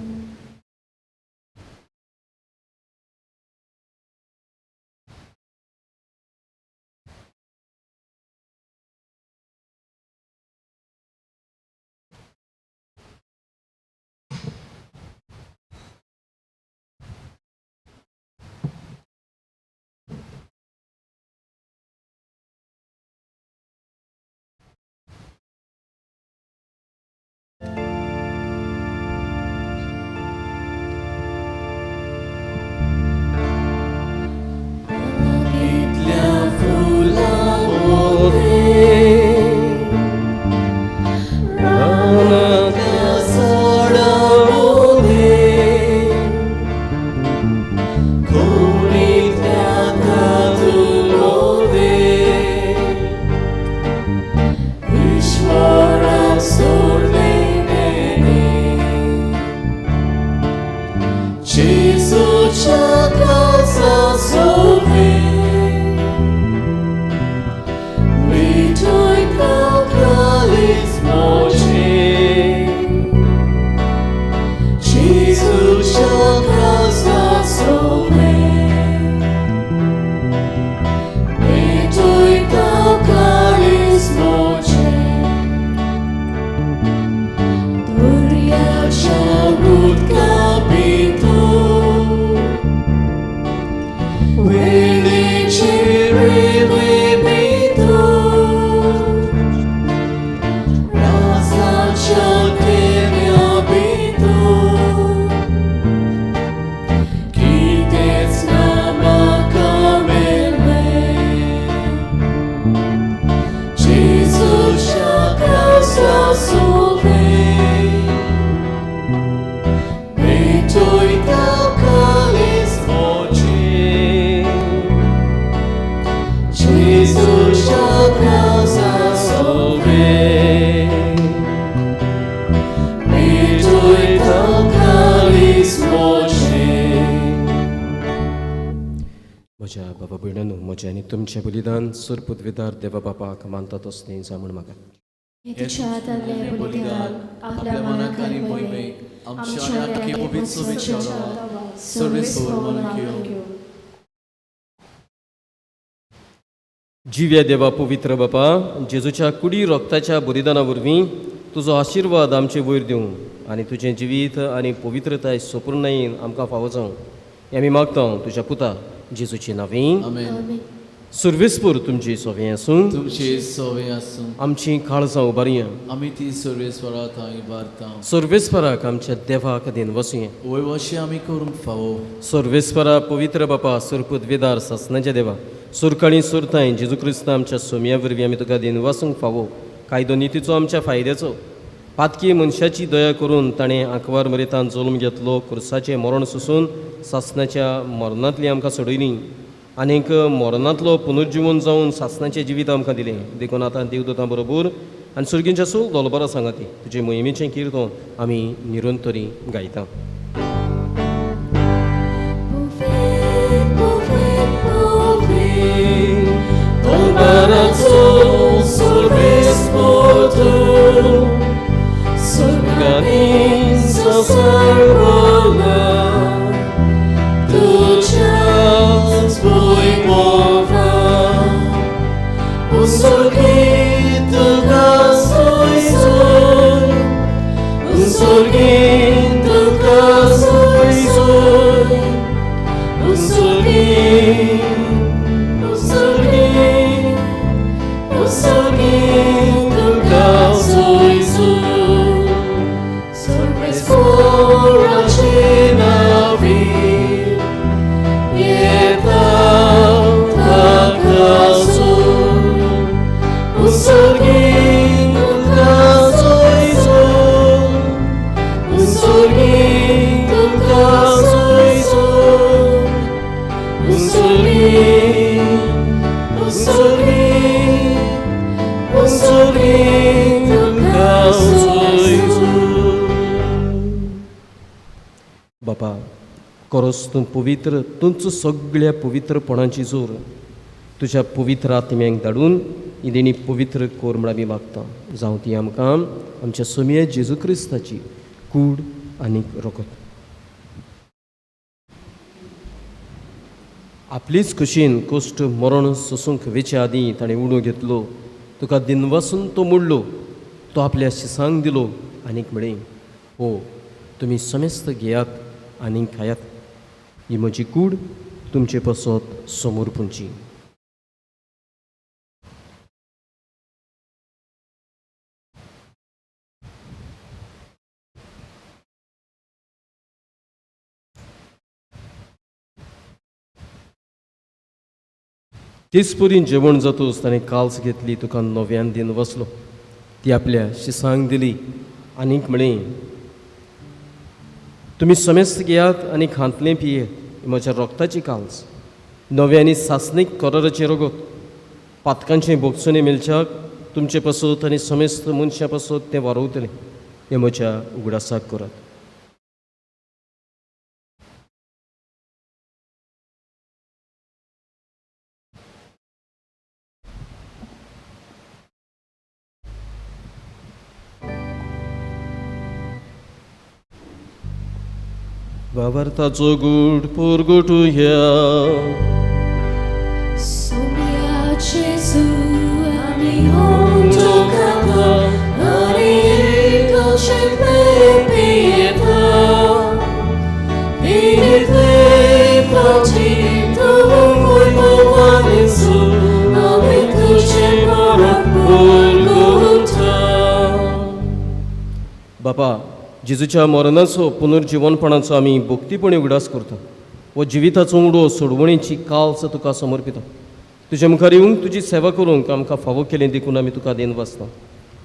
म्हज्या बाबा भयणांनो, म्हजें आनी तुमचें बलिदान सूर पदवीदार देवा बापाक मानता तसलें जा म्हूण म्हाका. हे तुझ्या हातांतलें बलिदान आपल्या मनाक आनी मोहिमेक आमच्या आनी आख्खे पवित्र सोबीत सर्वेस्वर म्हणून घेवं. जिव्या देवा पवित्र बापा, जेजूच्या कुडी रोगताच्या बलिदाना वरवीं तुजो आशिर्वाद आमचे वयर दिवं आनी तुजें जिवीत आनी पवित्रताय सोपुर्णायेन आमकां फावो जावं हें आमी मागता तुज्या पुता जेजूची नांवीं. आमेन. सर्वेस्पर तुमची सोवें आसूं. तुमचे सोवे आसूं आमची काळजां उबारया. आमी ती सर्वेस्वरा थंय इबारता. सर्वेस्पराक आमच्या देवाक दिन वसुया. वय अशें आमी करूंक फावो. सर्वेस्परा पवित्र बापा सूर पदवीदार सासणाच्या देवा, सुरकाळी सुरताय जेजू क्रिस्त आमच्या सोमया वरवीं आमी तुका दिन वासूंक फावो. कायदो नितीचो आमच्या फायद्याचो. पातकी मनशाची दया करून ताणें आंकवार मरेतान जल्म घेतलो. क्रुसाचें मरण सुसून सासणाच्या मरणांतली आमकां सोडयली. आनीक मरणांतलो पुनर्जीवन जावन सासणाचें जिवीत आमकां दिलें. देखून आतां देवदूतां बरोबर आनी सुर्गींच्या सूल दोलबरा सांगाती तुजे मोहिमेचें किर्तन आमी निरंतरी गायता. Sorgin tu caso खरोच तूं पवित्र, तूंच सगळ्या पवित्रपणाची जोर तुज्या पवित्र आत्म्यांक धाडून ही देणी पवित्र कोर म्हण आमी मागता. जावं ती आमकां आमच्या सोम्या जेजू क्रिस्ताची कूड आनी रगत. आपलीच खोशेन कोश्ट मरण सोसूंक वेचे आदीं ताणें उडो घेतलो. तुका दिनवासून तो मोडलो. तो आपल्या शिसांक दिलो आनीक म्हळें, हो तुमी समेस्त घेयात आनी खायात. ही म्हजी कूड तुमचे पासत समोर पुंची. तेच परीन जेवण जातूच ताणें काल्स घेतली, तुका नव्यान दिन वसलो. ती आपल्या शिसांक दिली आनीक म्हळें, तुमी समेस्त घेयात आनी खांतलें पियेत. ही म्हज्या रोगताची काल्स, नव्यांनी सासणीक कराराचें रगत. पातकांचें भोगसुने मेलच्याक तुमचे पासत आनी समेस्त मनशां पासत तें वारवतलें. हें म्हज्या उगडासाक करात. वावरताचो good पोरगोटुया. Sombria Gesù, amico tocca, amico sempre pietà. Pietà partito, voi povani su, amico sempre porgota. बापा, जेजूच्या मरणाचो पुनर्जीवनपणाचो आमी भोक्तीपणी उगडास करता. वो जिविताचो उडो सोडवणेची काल्स तुका समर्पिता. तुजे मुखार येवंक तुजी सेवा करूंक आमकां फावो केलें देखून आमी तुका देन वाचता.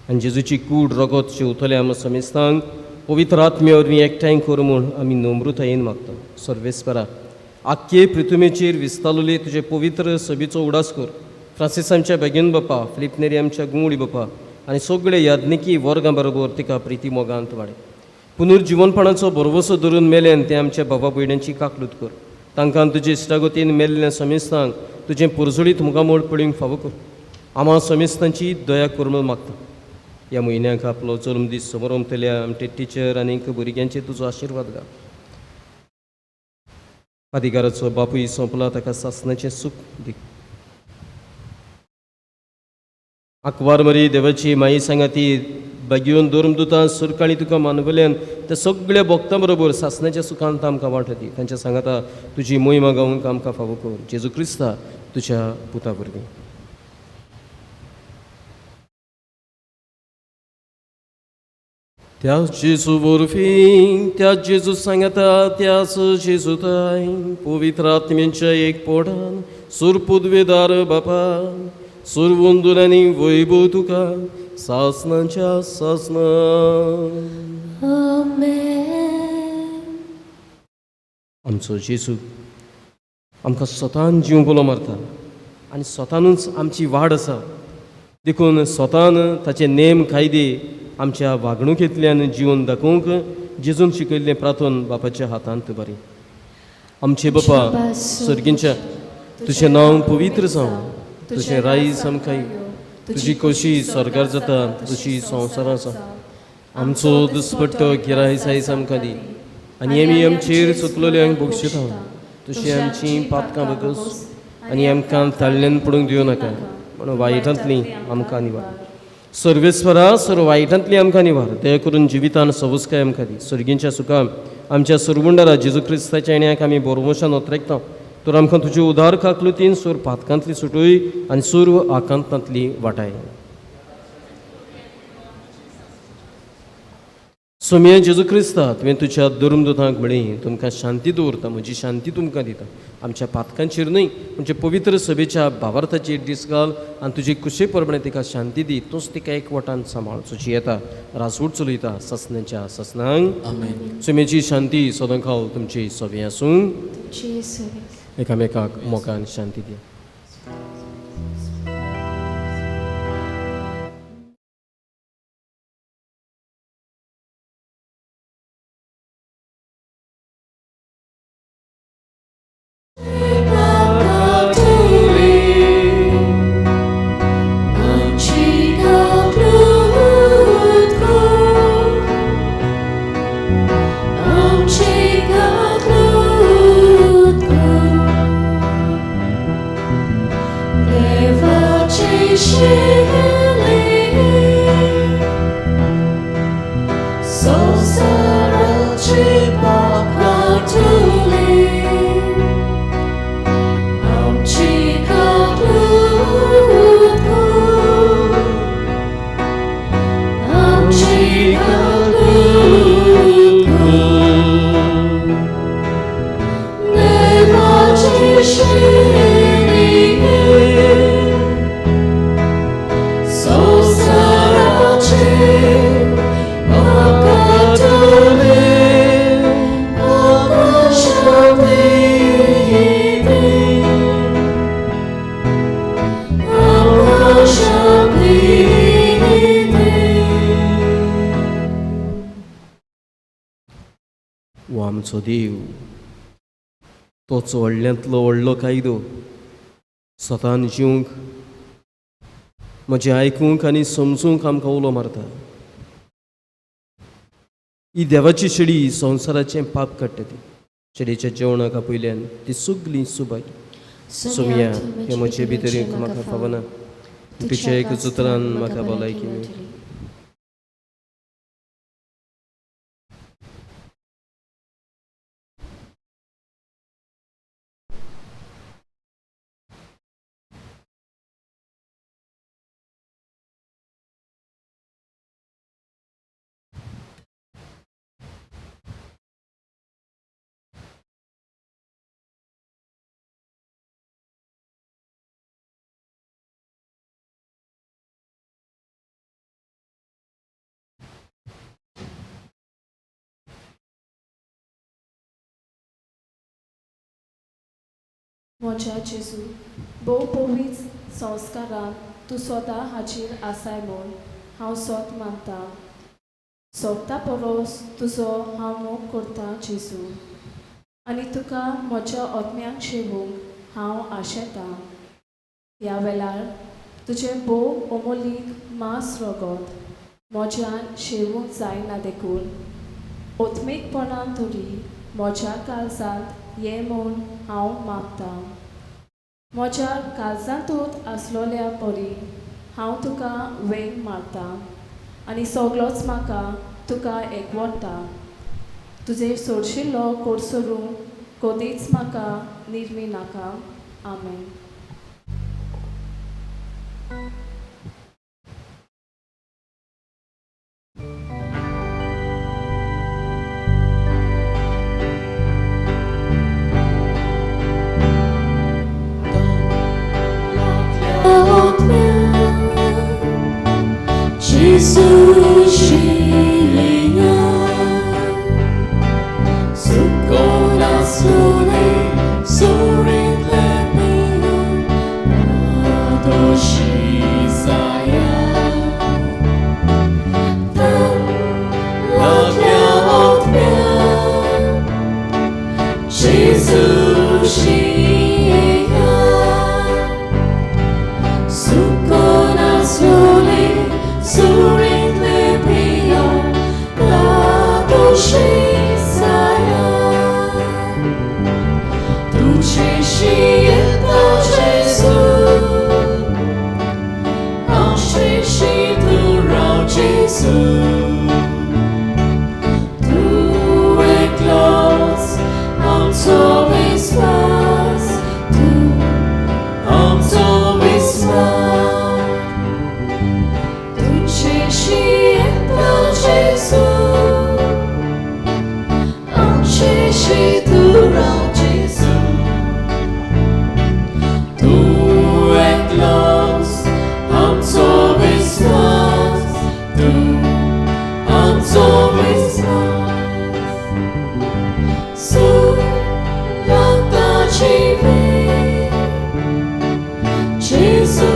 आनी जेजूची कूड रगत शिवतले आम समेस्तांक पवित्र आत्म्या वरवीं एकठांय कर म्हूण आमी नम्रतायेन मागता. सर्वेस्परा, आख्खे पृथ्वीचेर विस्तारलेले तुजे पवित्र सभेचो उडास कर. फ्रांसीस आमच्या बेगीन बापा, फिलिप नेरी आमच्या गुंवळी बापा आनी सगळे याज्ञिकी वर्गां बरोबर तिका प्रिती मोगांत वाडय. पुनर्जीवनपणाचो भरवसो धरून मेल्यान ते आमच्या बाबा भयणांची काकलूत कर. तांकां तुजे इश्टागतीन मेल्ल्या समेस्तांक तुजें पुरजोळीत मुखार मोड पळोवंक फावो कर. आम्हा समेस्तांची दया कर म्हूण मागता. ह्या म्हयन्याक आपलो जल्मदीस समोर उमतल्या आमचे टिचर आनीक भुरग्यांचेर तुजो आशिर्वाद घाल. अधिकाराचो बापूय सोंपला, ताका सासणाचें सूख दी. आंकवार मरी देवाची माई सांगाती बागेवन धर्मदुतां सुरकाळी तुका मानवल्यान त्या सगळ्या भक्तां बरोबर सासणाच्या सुखांत आमकां वांटो दी. तांच्या सांगाता तुजी मोहिमा गावूंक आमकां फावो कर. जेजू क्रिस्ता तुज्या पुता वरवीं. त्याच जेजू वरवीं, त्याच जेजू सांगाता, त्याच जेजूताय पवित्र आत्म्याच्या एक पोटान सुरपुदवेदार बापा सुरवंदून आनी वैभव तुका सासणांच्या सासना. आमचो जेजू आमकां स्वतान जीव बोलो मारता आनी स्वतानूच आमची वाड आसा. देखून स्वतान ताचे नेम कायदे आमच्या वागणुकेंतल्यान जिवन दाखोवंक जेजून शिकयल्लें प्रार्थन बापाच्या हातांत बरें. आमचे बापा सर्गींच्या, तुजें नांव पवित्र जावं. तुजें रायज आमकां यो. तुजी खोशी स्वर्गार जाता तशी संवसारां आसा. आमचो दुसपट्टो गिरायस आयज आमकां दी आनी आमी आमचेर चुकलोल्यांक बक्षिता. तशी आमची पातकां बगस आनी आमकां ताळ्यान पडूंक दिवं नाका, पूण वायटांतली आमकां निवार. सर्वेस्वरा, सर्व वायटांतली आमकां निवार. दया करून जिवितान सवस्काय आमकां दी. सर्गींच्या सुखान आमच्या सुरवंडारा जेजू क्रिस्ताच्या येण्याक आमी बोरमोशान ओतरेकता. तर आमकां तुजे उदार काकलुतीन सूर पातकांतली सुटूय आनी सूर आकांतांतली वाटाय. सोम्या जेजू क्रिस्ता, तुवें तुज्या धर्मदुतांक म्हळें, तुमकां शांती दवरता, म्हजी शांती तुमकां दिता. आमच्या पातकांचेर न्हय, म्हणजे पवित्र सभेच्या भावार्थाचेर दीस घाल आनी तुजे कुशे प्रमाणे तिका शांती दी. तूंच तिका एकवटान सांबाळ. तुजी येता राजवट चलयता ससण्याच्या ससनांक. आमेन. सोम्याची शांती सदांकाळ तुमची सभे आसूं. एकामेकाक मोगान शांती दिया. आमचे पाप काटले आमची काकूत कर आमची काकूत कर देवाची शिणे संसाराचे वो आमचो देव तोच व्हडल्यांतलो व्हडलो कायदो स्वतान जिवंक म्हजें आयकूंक आनी समजूंक आमकां उलो मारता ही देवाची शेडी संवसाराचें पाप काडटा ती शेडीच्या जेवणाक पयल्यान ती सगळीं सुबाय सोमया हे म्हजे भितर म्हाका फावना तुच्या एक उतरान म्हाका भलायकी मेळटली म्हज्या जेजू भोव पवित्र संस्कारान तूं स्वता हाचेर आसाय म्हूण हांव सोत मानता सोदता परस तुजो हांव मोग करता जेजू आनी तुका म्हज्या ओतम्यांक शेवूंक हांव आशेतां ह्या वेळार तुजें भोव अमोलीक मास रगत म्हज्यान शेवूंक जायना देखून ओतमीकपणान तरी म्हज्या काळजांत ये म्हूण हांव मागतां म्हज्या काळजांतूच आसलोल्या परी हांव तुका वेंग मारतां आनी सगळोच म्हाका तुका एकवटता तुजेर सोडशिल्लो कोर्सरू कधीच म्हाका निर्मी नाका आमेन Jesus, Shilinga, su corazione sorride mio, adoscisaya, tan la chiamot mia, Jesus, Shilinga, su corazione sorride mio, adoscisaya, tu ci scelta Gesù, am scelto Gesù, tu e clos, am so vismas, tu am so vismas, tu ci scelta Gesù, am scelto Gesù, tu e clos, am so vismas, tu am so vismas, su lata ci vei, Gesù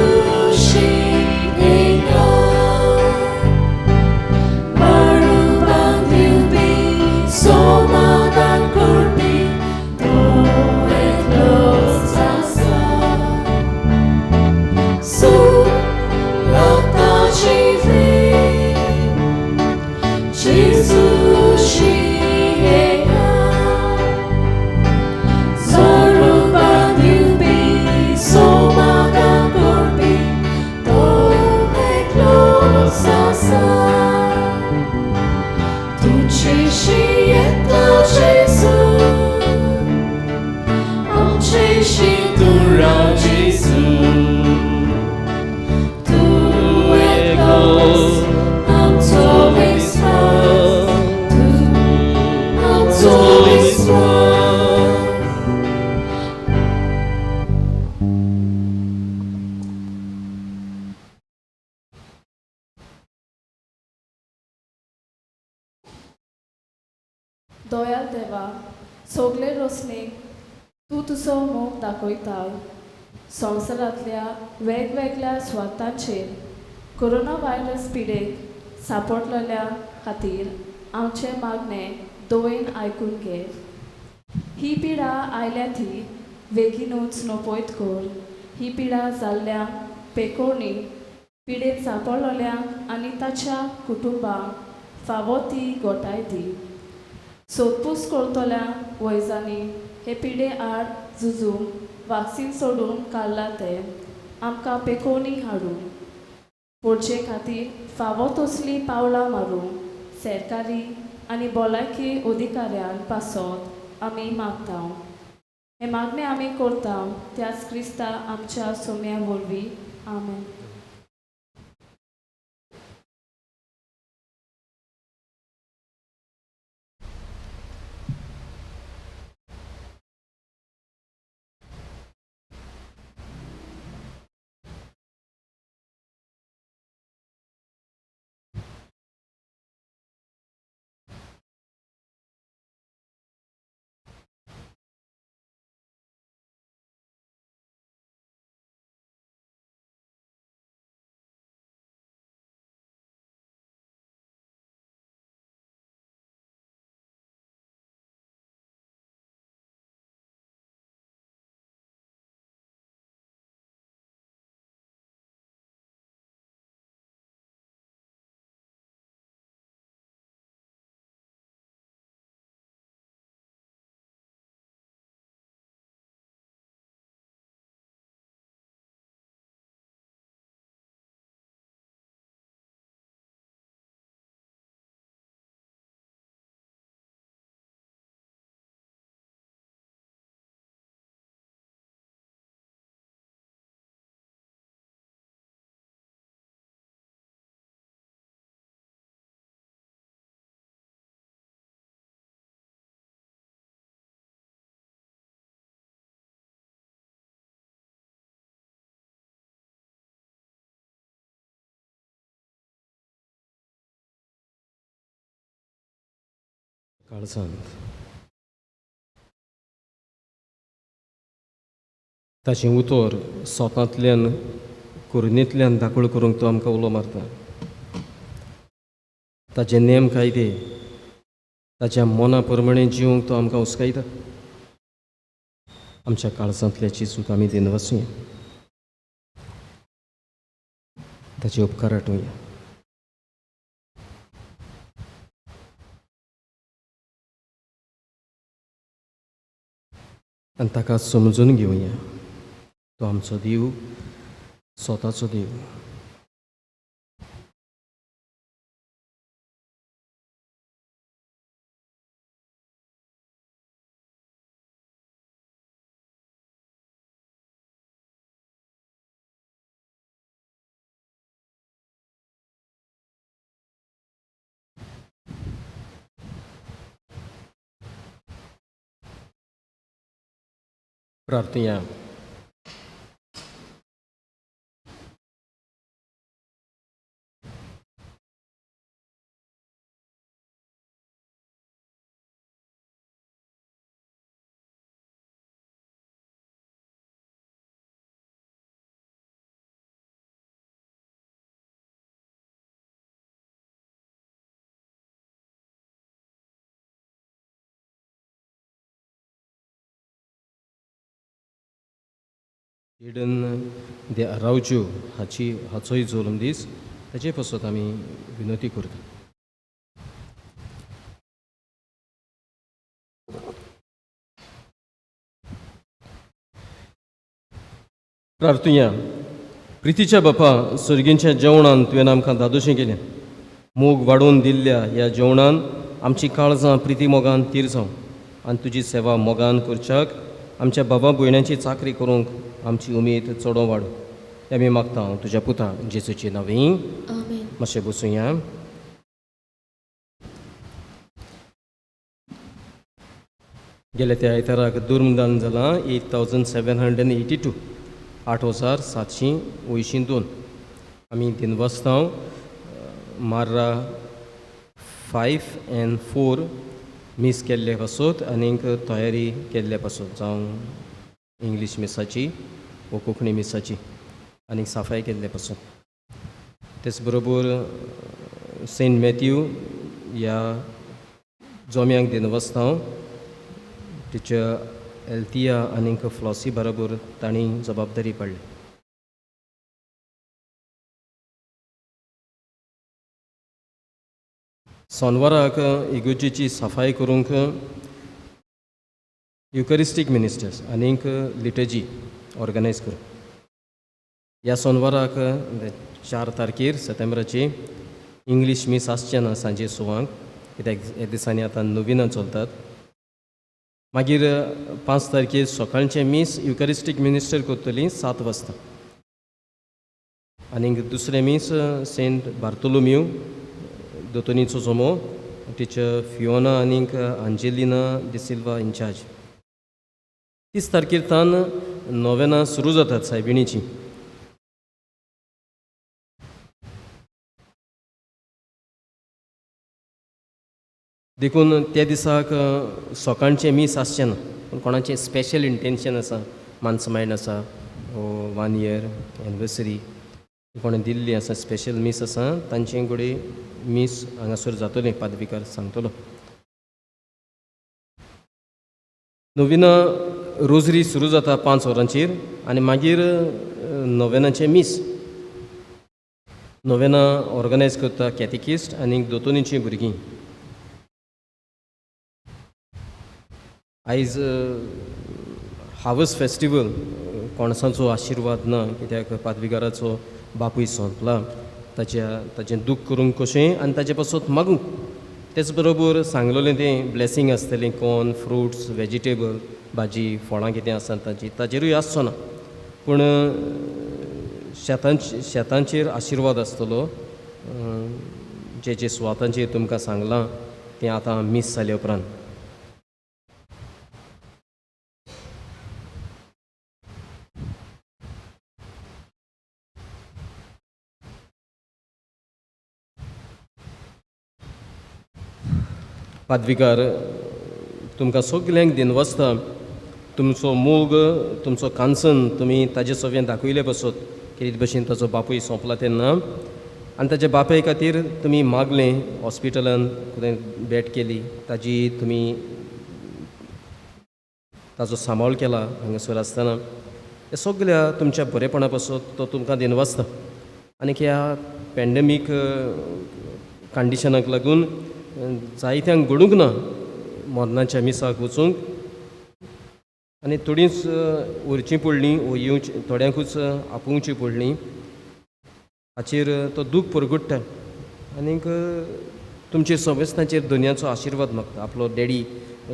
scienga, maruban diubi, somadan corpi, dove los asa, su lata ci vei, Gesù scienga, soruban diubi, somadan corpi, dove los asa, tu ci scienga, Dayal देवा सगळे रोसणेक तूं तुजो मोग दाखयता. संवसारांतल्या वेगवेगळ्या सुवातांचेर corona virus पिडेक सांपडलेल्या खातीर आमचे मागणे दोळेन आयकून घे. ही पिडा आयल्या ती बेगीनूच नपयत कर. ही पिडा जाल्ल्यांक पेकोवणी पिडेक सांपडलेल्यांक आनी ताच्या कुटुंबांक फावो ती घोटाय दी. सोदपूस करतल्यांक वैजांनी हे पिडे आड झुजूंक वॅक्सीन सोडून काडला ते आमकां पेकोवणी हाडून पुढचे खातीर फावो तसली पावलां मारूंक सरकारी आनी भलायकी अधिकाऱ्यां पासत आमी मागता. हे मागणे आमी करता त्याच क्रिस्ता आमच्या सोम्या वरवीं. आमेन. काळजांत ताचें उतर सोतांतल्यान कुरणींतल्यान दाखोळ करूंक तो आमकां उलो मारता. ताचे नेम कायदे ताच्या मना प्रमाणें जिवंक तो आमकां उस्कायता. आमच्या काळजांतल्याची चूक आमी दिनवासूया. ताचे उपकार आठवया. आनी ताका समजून घेवया. तो आमचो देव, स्वताचो देव. प्रार्थया. एडन दे आरावच्यो हाचोय जल्म दीस ताचे पासत आमी विनंती करता. प्रार्थया. प्रितीच्या बापा, सर्गींच्या जेवणान तुवें आमकां दादोशें केलें. मोग वाडोवन दिल्ल्या ह्या जेवणान आमची काळजां प्रिती मोगान तीर जावं आनी तुजी सेवा मोगान करच्याक आमच्या बाबा भयणांची चाकरी करूंक आमची उमेद चड वाडो. हें आमी मागता तुज्या पुता जेसूचे नांवें. आमेन. मातशें बसूया. गेल्या त्या आयताराक दुर्मदान जालां 8782 8782. आमी दिनवासतांव मार्रा 5 and 4 मीस केल्ले पासून आनीक तयारी केल्ले पासून जावं इंग्लीश मिसाची व कोंकणी मिसाची आनीक साफाय केल्ले पासून तेच बरोबर सेंट मॅथ्यू ह्या जोम्यांक दिनवस्तांव टिचर एल्थिया आनीक फ्लॉसी बरोबर तांणी जबाबदारी पडली. सोनवाराक इगोर्जेची साफाय करूंक युकरिस्टीक मिनिस्टर्स आनीक लिटर्जी ऑर्गनायज करूं. ह्या सोनवाराक 4 तारखेर सप्टेंबराची इंग्लीश मीस आसचें ना सांजे 6 कित्याक ह्या दिसांनी आतां नविनां चलतात. मागीर 5 तारखेर सकाळचें मीस युकरिस्टीक मिनिस्टर करतलीं 7 वाजता आनीक दुसरें मीस सेंट बार्तोलोम्यू दोतोनीचो सोमो टिचर फियोना आनीक आंजेलिना डिसिल्वा इन्चार्ज. 30 तारखेर तान नोवेनां सुरू जातात सायबिणीची. देखून त्या दिसाक सकाळचें मीस आसचें ना पूण कोणाचें स्पेशल इंटेंशन आसा मानसमायण आसा वो 1 year एनिवर्सरी कोणें दिल्ली आसा स्पेशल मीस आसा तांचे कडेन मीस हांगासर जातलें पादविकार सांगतलो. नविनां रोजरी सुरू जाता 5 वरांचेर आनी मागीर नोवेनाचें मीस. नोवेनां ऑर्गनायज करता कॅतिकिस्ट आनीक दोतोनीचीं भुरगीं. आयज हार्वेस्ट फेस्टिवल कोणसाचो आशिर्वाद ना कित्याक पादविकाराचो बापूय सोंपला. ताचें दूख करूंक कशें आनी ताचे पासून मागूंक. तेच बरोबर सांगलोलें तें ब्लेसींग आसतलें कॉर्न फ्रुट्स वेजिटेबल भाजी फळां कितें आसा ताचेरूय आसचो ना पूण शेतांचेर आशिर्वाद आसतलो. जे सुवातांचेर तुमकां सांगलां तें आतां मीस जाले उपरांत. पादविकार तुमकां सगल्यांक दिनवस्ता तुमचो मोग तुमचो कांसन तुमी ताजे सगळें दाखयले पासून कितें भशेन ताचो बापूय सोंपला तेन्ना आनी ताच्या बापाय खातीर तुमी मागलें हॉस्पिटलान खंय भेट केली ताजी तुमी ताचो सांबाळ केला हांगासर आसतना. हे सगल्या तुमच्या बरेपणा पासून तो तुमकां दिनवस्ता. आनीक ह्या पॅन्डेमीक कंडिशनाक लागून जायत्यांक घडूंक ना मरणाच्या मिसाक वचूंक आनी थोडींच व्हरचीं पडलीं वो येवचीं थोड्यांकूच आपोवचीं पडलीं. हाचेर तो दूख परगट्टा आनीक तुमचे समेस्तांचेर दुनियाचो आशिर्वाद मागता. आपलो डॅडी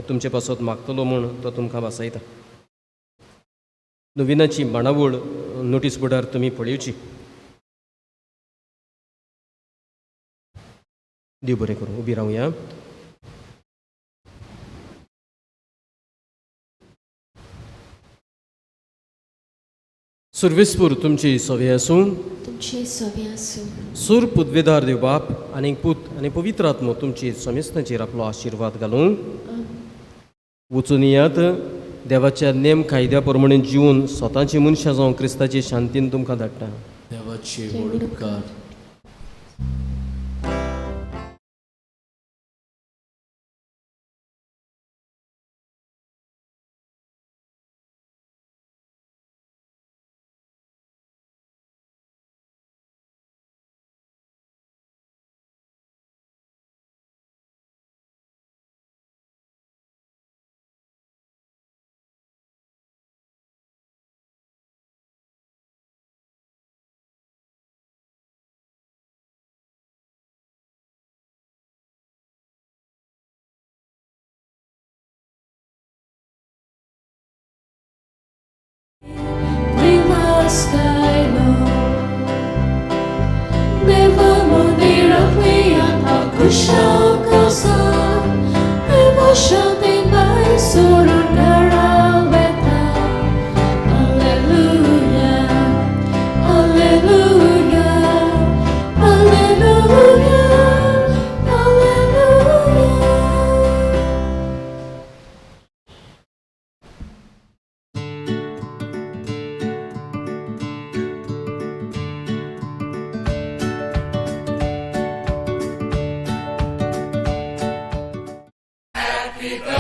तुमचे पासून मागतलो म्हूण तो तुमकां वासयता. नविनाची बाणावळ नोटीस बोर्डार तुमी पळयोवची. देव बरें करूं. उबी रावया. सर्वेस्पूर तुमची सोवे आसूं. तुमचे सोबे आसूं. सूर पुद्वेदार देव बाप आनीक पूत आनी पवित्र आत्मो तुमची समेस्तांचेर आपलो आशिर्वाद घालूं. वचून येयात देवाच्या नेम कायद्या प्रमाणे जिवन स्वताची मनशां जावं क्रिस्ताची शांतीन तुमकां धाडटा. देवाची व्हड उपकार. एक